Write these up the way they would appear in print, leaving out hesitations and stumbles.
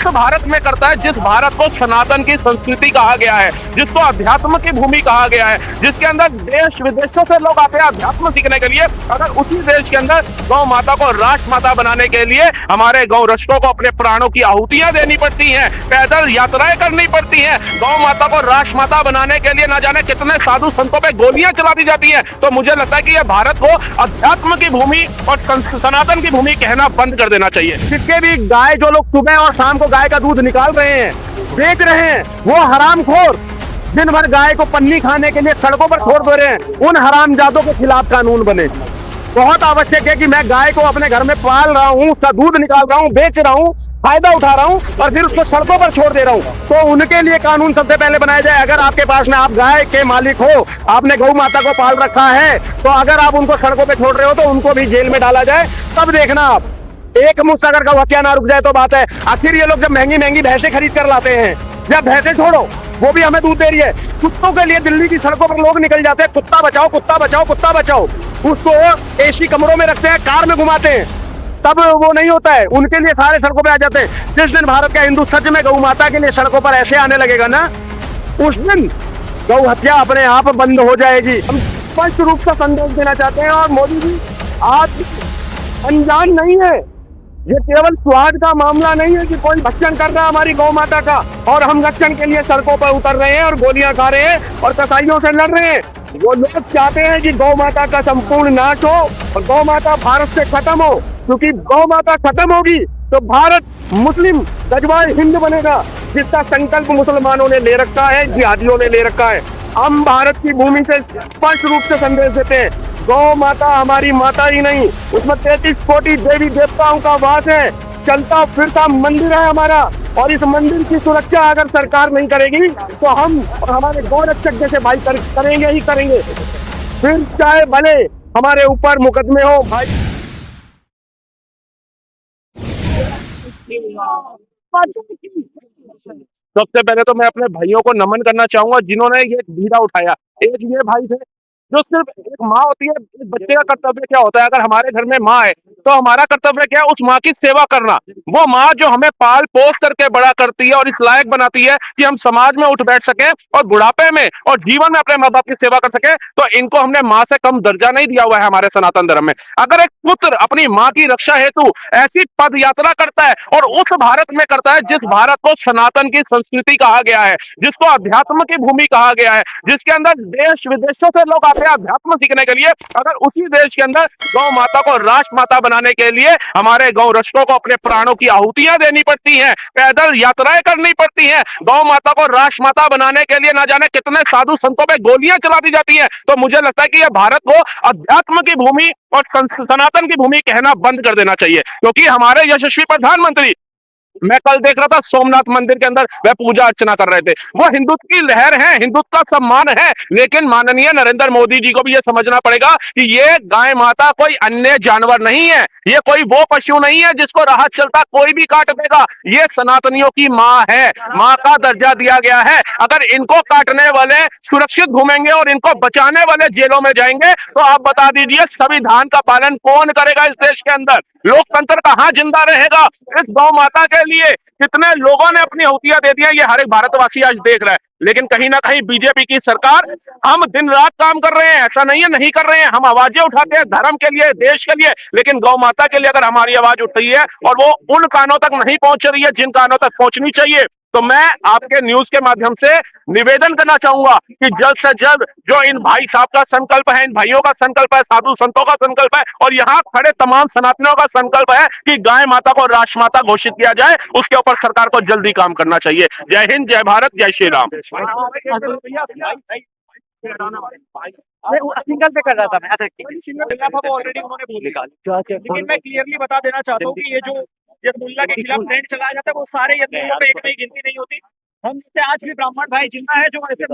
उस भारत में करता है जिस भारत को सनातन की संस्कृति कहा गया है, जिसको अध्यात्म की भूमि कहा गया है, जिसके अंदर देश विदेशों से लोग आते हैं अध्यात्म सीखने के लिए। अगर उसी देश के अंदर गौ माता को राष्ट्र माता बनाने के लिए हमारे गौ रक्षकों को अपने प्राणों की आहुतियां देनी पड़ती हैं, पैदल यात्राएं करनी पड़ती हैं, गौ माता को राष्ट्र माता बनाने के लिए ना जाने कितने साधु संतों पे गोलियां चला दी जाती हैं। तो मुझे लगता है कि यह भारत को अध्यात्म की भूमि और सनातन की भूमि कहना बंद कर देना चाहिए। जिसके भी गाय जो लोग सुबह और शाम को गाय का दूध निकाल रहे हैं, बेच रहे हैं, वो हरामखोर दिन भर गाय को पन्नी खाने के लिए सड़कों पर छोड़ दे रहे हैं, उन हरामजादों के खिलाफ कानून बने। बहुत आवश्यक है कि मैं गाय को अपने घर में पाल रहा हूँ, उसका दूध निकाल रहा हूँ, बेच रहा हूँ, फायदा उठा रहा हूँ और फिर उसको सड़कों पर छोड़ दे रहा हूँ, तो उनके लिए कानून सबसे पहले बनाया जाए। अगर आपके पास में आप गाय के मालिक हो, आपने गौ माता को पाल रखा है, तो अगर आप उनको सड़कों पे छोड़ रहे हो तो उनको भी जेल में डाला जाए। तब देखना आप एक मुश्त अगर गौहत्या ना रुक जाए तो बात है। आखिर ये लोग जब महंगी महंगी भैंसें खरीद कर लाते हैं, जब भैंसें छोड़ो वो भी हमें दूध दे रही है, कुत्तों के लिए दिल्ली की सड़कों पर लोग निकल जाते हैं, कुत्ता बचाओ कुत्ता बचाओ कुत्ता बचाओ, उसको एसी कमरों में रखते हैं, कार में घुमाते हैं, तब वो नहीं होता है, उनके लिए सारे सड़कों पे आ जाते हैं। जिस दिन भारत का हिंदू सच में गौ माता के लिए सड़कों पर ऐसे आने लगेगा ना, उस दिन गौ हत्या अपने आप बंद हो जाएगी। हम स्पष्ट रूप से संदेश देना चाहते हैं और मोदी जी आज अनजान नहीं है, ये केवल स्वाद का मामला नहीं है कि कोई भक्षण कर रहा है हमारी गौ माता का और हम रक्षण के लिए सड़कों पर उतर रहे हैं और गोलियां खा रहे हैं और कसाईयों से लड़ रहे हैं। वो लोग चाहते हैं कि गौ माता का संपूर्ण नाश हो और गौ माता भारत से खत्म हो, क्योंकि गौ माता खत्म होगी तो भारत मुस्लिम गजवाए हिंद बनेगा, जिसका संकल्प मुसलमानों ने ले रखा है, जिहादियों ने ले रखा है। हम भारत की भूमि से स्पष्ट रूप से संदेश देते हैं, गौ माता हमारी माता ही नहीं, उसमें 33 कोटि देवी देवताओं का वास है, चलता फिरता मंदिर है हमारा, और इस मंदिर की सुरक्षा अगर सरकार नहीं करेगी तो हम और हमारे गौ रक्षक जैसे भाई करेंगे ही करेंगे, फिर चाहे भले हमारे ऊपर मुकदमे हो भाई। सबसे पहले तो मैं अपने भाइयों को नमन करना चाहूंगा जिन्होंने ये बीड़ा उठाया। एक ये भाई थे जो सिर्फ एक माँ होती है, एक बच्चे का कर्तव्य क्या होता है, अगर हमारे घर में माँ है तो हमारा कर्तव्य क्या है, उस माँ की सेवा करना। वो माँ जो हमें पाल पोस करके बड़ा करती है और इस लायक बनाती है कि हम समाज में उठ बैठ सके और बुढ़ापे में और जीवन में अपने माँ बाप की सेवा कर सके, तो इनको हमने माँ से कम दर्जा नहीं दिया हुआ है हमारे सनातन धर्म में। अगर एक पुत्र अपनी माँ की रक्षा हेतु ऐसी पद यात्रा करता है और उस भारत में करता है जिस भारत को सनातन की संस्कृति कहा गया है, जिसको अध्यात्म की भूमि कहा गया है, जिसके अंदर देश विदेशों से लोग आते हैं अध्यात्म सीखने के लिए, अगर उसी देश के अंदर गौ माता को राष्ट्र माता बनाने के लिए हमारे गौ रक्षकों को अपने प्राणों की आहुतियां देनी पड़ती हैं, पैदल यात्राएं करनी पड़ती हैं, गौ माता को राष्ट्र माता बनाने के लिए ना जाने कितने साधु संतों पे गोलियां चला दी जाती हैं, तो मुझे लगता है कि यह भारत को अध्यात्म की भूमि और सनातन की भूमि कहना बंद कर देना चाहिए। क्योंकि हमारे यशस्वी प्रधानमंत्री, मैं कल देख रहा था सोमनाथ मंदिर के अंदर वह पूजा अर्चना कर रहे थे, वो हिंदुत्व की लहर है, हिंदुत्व का सम्मान है, लेकिन माननीय नरेंद्र मोदी जी को भी यह समझना पड़ेगा कि ये गाय माता कोई अन्य जानवर नहीं है, ये कोई वो पशु नहीं है जिसको राह चलता कोई भी काट देगा, ये सनातनियों की माँ है, माँ का दर्जा दिया गया है। अगर इनको काटने वाले सुरक्षित घूमेंगे और इनको बचाने वाले जेलों में जाएंगे तो आप बता दीजिए संविधान का पालन कौन करेगा इस देश के अंदर, लोकतंत्र कहाँ जिंदा रहेगा। इस गौ माता के लिए कितने लोगों ने अपनी आहुतियां दे दी है, ये हर एक भारतवासी आज देख रहा है, लेकिन कहीं ना कहीं बीजेपी की सरकार, हम दिन रात काम कर रहे हैं, ऐसा नहीं है नहीं कर रहे हैं, हम आवाजें उठाते हैं धर्म के लिए, देश के लिए, लेकिन गौ माता के लिए अगर हमारी आवाज उठ रही है और वो उन कानों तक नहीं पहुंच रही है जिन कानों तक पहुंचनी चाहिए, तो मैं आपके न्यूज के माध्यम से निवेदन करना चाहूंगा कि जल्द से जल्द जो इन भाई साहब का संकल्प है, इन भाइयों का संकल्प है, साधु संतों का संकल्प है और यहाँ खड़े तमाम सनातनियों का संकल्प है कि गाय माता को राष्ट्र माता घोषित किया जाए, उसके ऊपर सरकार को जल्दी काम करना चाहिए। जय हिंद, जय भारत, जय श्री राम। सिंगल पे कर रहा था मैं, ऑलरेडी उन्होंने बोल दिया, लेकिन मैं क्लियरली बता देना चाहता हूँ कि ये जो यदमुल्ला के खिलाफ ट्रेंड चलाया जाता है वो सारे यदमुल्ला पे एक में ही गिनती नहीं होती। हम से आज भी ब्राह्मण भाई जिंदा है जो ऐसे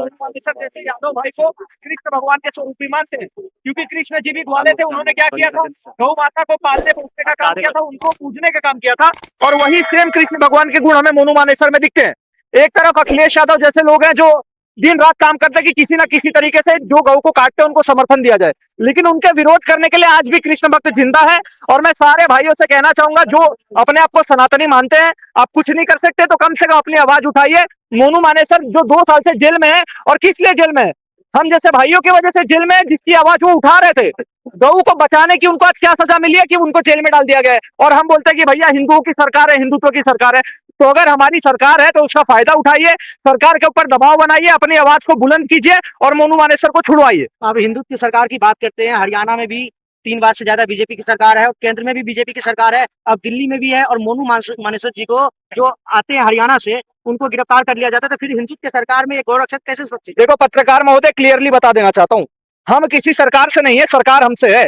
जैसे यादव भाई को कृष्ण भगवान के स्वरूप ही मानते हैं, क्योंकि कृष्ण जी भी ग्वाले थे, उन्होंने क्या किया था, गौ माता को पालने पोसने का काम किया था, उनको पूजने का काम किया था, और वही सेम कृष्ण भगवान के गुण हमें मोनू मानेसर में दिखते हैं। एक तरफ अखिलेश यादव जैसे लोग हैं जो दिन रात काम करते हैं कि किसी ना किसी तरीके से जो गौ को काटते हैं उनको समर्थन दिया जाए, लेकिन उनके विरोध करने के लिए आज भी कृष्ण भक्त जिंदा है। और मैं सारे भाइयों से कहना चाहूंगा जो अपने आप को सनातनी मानते हैं, आप कुछ नहीं कर सकते तो कम से कम अपनी आवाज उठाइए। मोनू मानेसर जो 2 साल से जेल में है, और किस लिए जेल में है? हम जैसे भाइयों की वजह से जेल में है, जिसकी आवाज वो उठा रहे थे। गौ को बचाने की उनको आज क्या सजा मिली है कि उनको जेल में डाल दिया गया है? और हम बोलते हैं कि भैया हिंदुओं की सरकार है, हिंदुत्व की सरकार है। तो अगर हमारी सरकार है तो उसका फायदा उठाइए, सरकार के ऊपर दबाव बनाइए, अपनी आवाज को बुलंद कीजिए और मोनू मानेसर को छुड़वाइए। अब हिंदुत्व की सरकार की बात करते हैं। हरियाणा में भी 3 बार से ज्यादा बीजेपी की सरकार है और केंद्र में भी बीजेपी की सरकार है, अब दिल्ली में भी है। और मोनू मानेसर जी को जो आते हैं हरियाणा से, उनको गिरफ्तार कर लिया जाता है। तो फिर हिंदुत्व की सरकार में एक गौरक्षक कैसे सुरक्षित? देखो पत्रकार महोदय, क्लियरली बता देना चाहता हूं, हम किसी सरकार से नहीं है, सरकार हमसे है।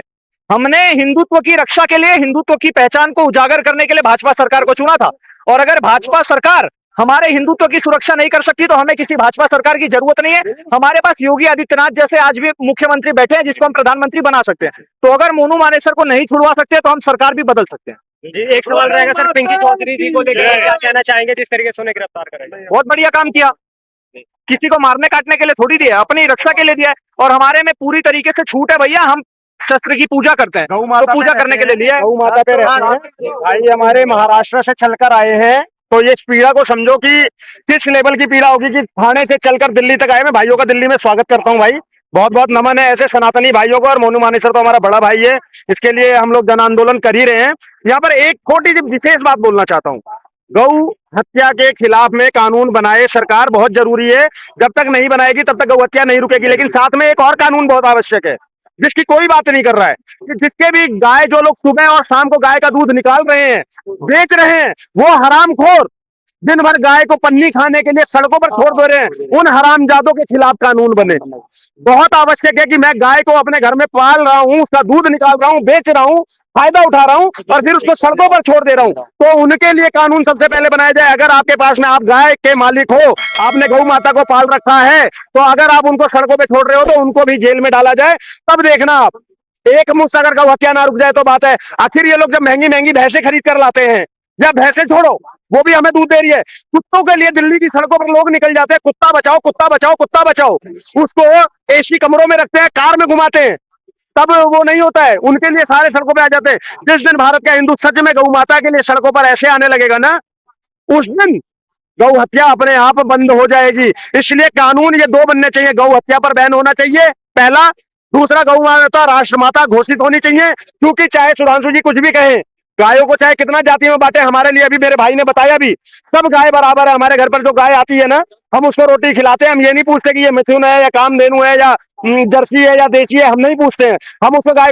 हमने हिंदुत्व की रक्षा के लिए, हिंदुत्व की पहचान को उजागर करने के लिए भाजपा सरकार को चुना था। और अगर भाजपा सरकार हमारे हिंदुत्व की सुरक्षा नहीं कर सकती तो हमें किसी भाजपा सरकार की जरूरत नहीं है। हमारे पास योगी आदित्यनाथ जैसे आज भी मुख्यमंत्री बैठे हैं जिसको हम प्रधानमंत्री बना सकते हैं। तो अगर मोनू मानेसर को नहीं छुड़वा सकते तो हम सरकार भी बदल सकते हैं। जी, एक सवाल रहेगा सर, पिंकी चौधरी जी को लेकर क्या कहना चाहेंगे जिस तरीके से उन्हें गिरफ्तार करा? बहुत बढ़िया काम किया, किसी को मारने काटने के लिए थोड़ी दिया, अपनी रक्षा के लिए दिया है। और हमारे में पूरी तरीके से छूट है भैया, हम शस्त्र की पूजा करते हैं, तो पूजा करने के लिए लिया है। गौ माता पे रहते हैं भाई, हमारे महाराष्ट्र से चलकर आए हैं। तो ये इस पीड़ा को समझो कि किस लेवल की पीड़ा होगी कि थाने से चलकर दिल्ली तक आए। मैं भाइयों का दिल्ली में स्वागत करता हूं भाई, बहुत बहुत नमन है ऐसे सनातनी भाइयों को। और मोनू मानेसर तो हमारा बड़ा भाई है, इसके लिए हम लोग जन आंदोलन कर ही रहे हैं। यहाँ पर एक छोटी सी विशेष बात बोलना चाहता हूँ, गौ हत्या के खिलाफ में कानून बनाए सरकार, बहुत जरूरी है। जब तक नहीं बनाएगी तब तक गौ हत्या नहीं रुकेगी। लेकिन साथ में एक और कानून बहुत आवश्यक है जिसकी कोई बात नहीं कर रहा है, कि जिसके भी गाय, जो लोग सुबह और शाम को गाय का दूध निकाल रहे हैं, बेच रहे हैं, वो हरामखोर दिन भर गाय को पन्नी खाने के लिए सड़कों पर छोड़ दे रहे हैं, उन हरामजादों के खिलाफ कानून बने। बहुत आवश्यक है कि मैं गाय को अपने घर में पाल रहा हूं, उसका दूध निकाल रहा हूं, बेच रहा हूं, फायदा उठा रहा हूं और फिर उसको सड़कों पर छोड़ दे रहा हूं, तो उनके लिए कानून सबसे पहले बनाया जाए। अगर आपके पास में, आप गाय के मालिक हो, आपने गौ माता को पाल रखा है, तो अगर आप उनको सड़कों पे छोड़ रहे हो तो उनको भी जेल में डाला जाए। तब देखना आप, एक मुश्त अगर गौ हत्या ना रुक जाए तो बात है। आखिर ये लोग जब महंगी महंगी भैंसें खरीद कर लाते हैं, या भैंसें छोड़ो, वो भी हमें दूध दे रही है, कुत्तों के लिए दिल्ली की सड़कों पर लोग निकल जाते हैं, कुत्ता बचाओ, कुत्ता बचाओ, कुत्ता बचाओ, उसको एसी कमरों में रखते हैं, कार में घुमाते हैं, तब वो नहीं होता है, उनके लिए सारे सड़कों पे आ जाते हैं। जिस दिन भारत का हिंदू सच में गौ माता के लिए सड़कों पर ऐसे आने लगेगा ना, उस दिन गौ हत्या अपने आप बंद हो जाएगी। इसलिए कानून ये 2 बनने चाहिए, गौ हत्या पर बैन होना चाहिए पहला, दूसरा गौ माता राष्ट्रमाता घोषित होनी चाहिए। क्योंकि चाहे सुधांशु जी कुछ भी कहें, गायों को चाहे कितना जाति में बांटे, हमारे लिए अभी मेरे भाई ने बताया भी, सब गाय बराबर है। हमारे घर पर जो गाय आती है ना, हम उसको रोटी खिलाते हैं, हम ये नहीं पूछते कि ये मिथुन है या कामधेनु है या जर्सी है या देसी है, हम नहीं पूछते हैं। हम उसको गाय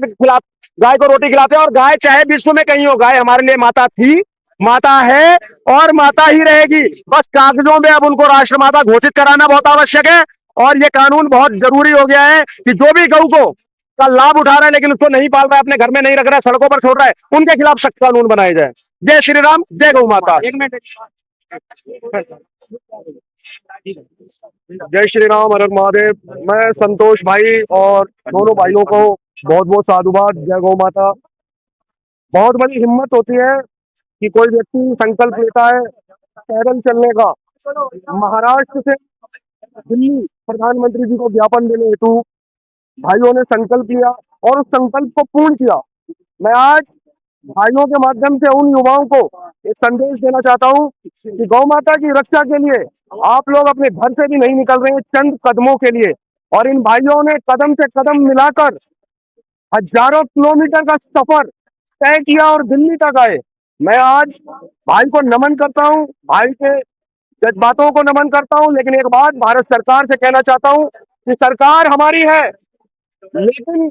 को रोटी खिलाते हैं। और गाय चाहे विश्व में कहीं हो, गाय हमारे लिए माता थी, माता है और माता ही रहेगी। बस कागजों में अब उनको राष्ट्रमाता घोषित कराना बहुत आवश्यक है। और ये कानून बहुत जरूरी हो गया है कि जो भी गौ को का लाभ उठा रहा है लेकिन उसको नहीं पाल रहा है, अपने घर में नहीं रख रहा है, सड़कों पर छोड़ रहा है, उनके खिलाफ सख्त कानून बनाए जाए। जय श्री राम, जय गौ माता। जय श्री राम, हर हर महादेव। मैं संतोष भाई और दोनों भाइयों को बहुत बहुत साधुवाद। जय गौ माता। बहुत बड़ी हिम्मत होती है कि कोई व्यक्ति संकल्प लेता है पैदल चलने का, महाराष्ट्र से दिल्ली प्रधानमंत्री जी को ज्ञापन देने हेतु भाइयों ने संकल्प लिया और उस संकल्प को पूर्ण किया। मैं आज भाइयों के माध्यम से उन युवाओं को एक संदेश देना चाहता हूं कि गौ माता की रक्षा के लिए आप लोग अपने घर से भी नहीं निकल रहे हैं, चंद कदमों के लिए। और इन भाइयों ने कदम से कदम मिलाकर हजारों किलोमीटर का सफर तय किया और दिल्ली तक आए। मैं आज भाई को नमन करता हूं, भाई के जज्बातों को नमन करता हूं। लेकिन एक बात भारत सरकार से कहना चाहता हूं कि सरकार हमारी है, लेकिन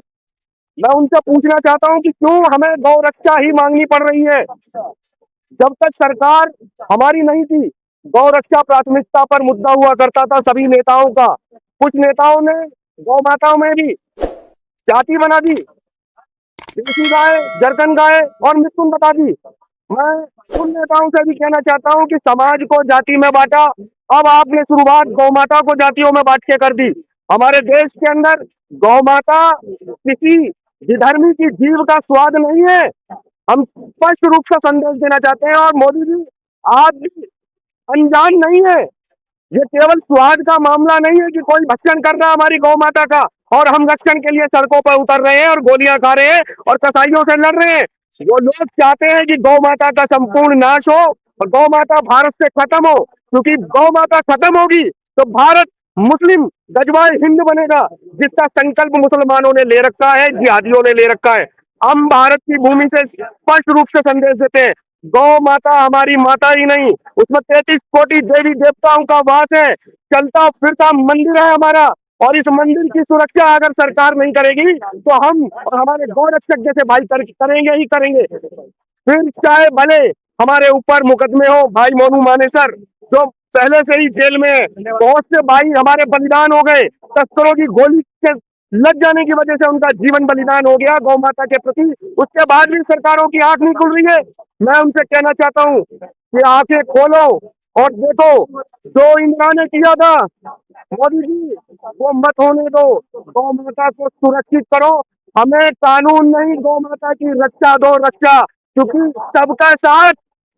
मैं उनसे पूछना चाहता हूं कि क्यों हमें गौ रक्षा ही मांगनी पड़ रही है। जब तक सरकार हमारी नहीं थी, गौ रक्षा प्राथमिकता पर मुद्दा हुआ करता था सभी नेताओं का। कुछ नेताओं ने गौ माताओं में भी जाति बना दी, देसी गाय, जरकन गाय और मिथुन बता दी। मैं उन नेताओं से भी कहना चाहता हूं कि समाज को जाति में बांटा, अब आपने शुरुआत गौ माता को जातियों में बांट के कर दी। हमारे देश के अंदर गौ माता किसी विधर्मी की जीव का स्वाद नहीं है। हम स्पष्ट रूप से संदेश देना चाहते हैं और मोदी जी आप भी अनजान नहीं है। ये केवल स्वाद का मामला नहीं है कि कोई भक्षण कर रहा है हमारी गौ माता का और हम रक्षण के लिए सड़कों पर उतर रहे हैं और गोलियां खा रहे हैं और कसाईयों से लड़ रहे हैं। वो लोग चाहते हैं कि गौ माता का संपूर्ण नाश हो और गौ माता भारत से खत्म हो, क्योंकि गौ माता खत्म होगी तो भारत मुस्लिम गजवाए हिंद बनेगा, जिसका संकल्प मुसलमानों ने ले रखा है, जिहादियों ने ले रखा है। हम भारत की भूमि से स्पष्ट रूप से संदेश देते हैं, गौ माता हमारी माता ही नहीं, उसमें 33 कोटि देवी देवताओं का वास है, चलता फिरता मंदिर है हमारा, और इस मंदिर की सुरक्षा अगर सरकार नहीं करेगी तो हम और हमारे गौ रक्षक जैसे भाई करेंगे ही करेंगे। फिर चाहे भले हमारे ऊपर मुकदमे हो, भाई मोनू मानेसर जो पहले से ही जेल में है, बहुत से भाई हमारे बलिदान हो गए, तस्करों की गोली के लग जाने की वजह से उनका जीवन बलिदान हो गया गौ माता के प्रति, उसके बाद भी सरकारों की आंख नहीं खुल रही है। मैं उनसे कहना चाहता हूँ कि आंखें खोलो और देखो, जो इंदिरा ने किया था मोदी जी वो मत होने दो, गौ माता को सुरक्षित करो, हमें कानून नहीं गौ माता की रक्षा दो, रक्षा, क्योंकि सबका साथ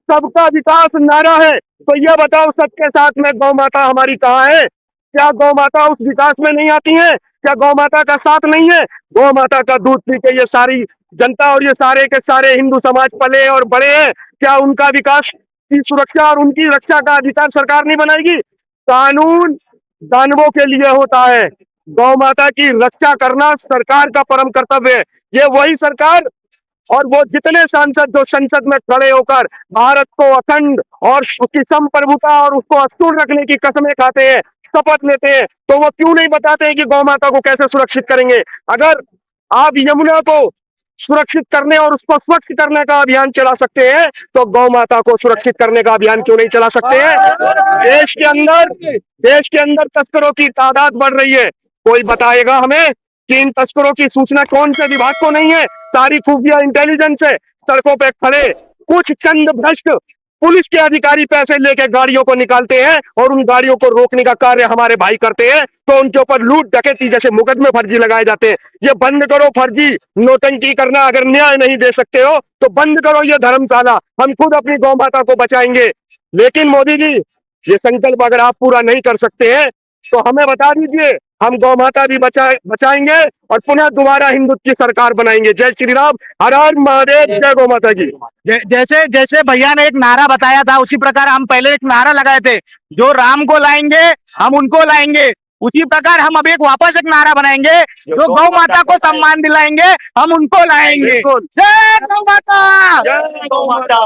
सबका विकास नारा है। तो ये बताओ सबके साथ में गौ माता हमारी कहाँ है? क्या गौ माता उस विकास में नहीं आती है? क्या गौ माता का साथ नहीं है? गौ माता का दूध पी के ये सारी जनता और ये सारे के सारे हिंदू समाज पले और बड़े हैं, क्या उनका विकास की सुरक्षा और उनकी रक्षा का अधिकार सरकार नहीं बनाएगी? कानून दानवों के लिए होता है, गौ माता की रक्षा करना सरकार का परम कर्तव्य है। ये वही सरकार और वो जितने सांसद जो संसद में खड़े होकर भारत को अखंड और उसकी संप्रभुता और उसको अक्षुण्ण रखने की कस्में खाते हैं, शपथ लेते हैं, तो वो क्यों नहीं बताते हैं कि गौ माता को कैसे सुरक्षित करेंगे? अगर आप यमुना को सुरक्षित करने और उसको स्वच्छ करने का अभियान चला सकते हैं, तो गौ माता को सुरक्षित करने का अभियान क्यों नहीं चला सकते हैं? देश के अंदर तस्करों की तादाद बढ़ रही है, कोई बताएगा हमें कि इन तस्करों की सूचना कौन से विभाग को नहीं है? सारी खुफिया इंटेलिजेंस है, सड़कों पे खड़े कुछ चंद भ्रष्ट पुलिस के अधिकारी पैसे लेके गाड़ियों को निकालते हैं और उन गाड़ियों को रोकने का कार्य हमारे भाई करते हैं, तो उनके ऊपर लूट डकैती जैसे मुकदमे फर्जी लगाए जाते हैं। ये बंद करो फर्जी नोटंकी करना, अगर न्याय नहीं दे सकते हो तो बंद करो ये धर्मशाला, हम खुद अपनी गौ माता को बचाएंगे। लेकिन मोदी जी ये संकल्प अगर आप पूरा नहीं कर सकते हैं तो हमें बता दीजिए, हम गौ माता भी बचाएंगे और पुनः दोबारा हिंदुत्व की सरकार बनाएंगे। जय श्री राम, हर हर महादेव, जय गौ माता की। जैसे जैसे भैया ने एक नारा बताया था, उसी प्रकार हम पहले एक नारा लगाए थे, जो राम को लाएंगे हम उनको लाएंगे। उसी प्रकार हम अब एक वापस एक नारा बनाएंगे, जो गौ माता को सम्मान दिलाएंगे हम उनको लाएंगे। जय गौ माता। जय गौ माता।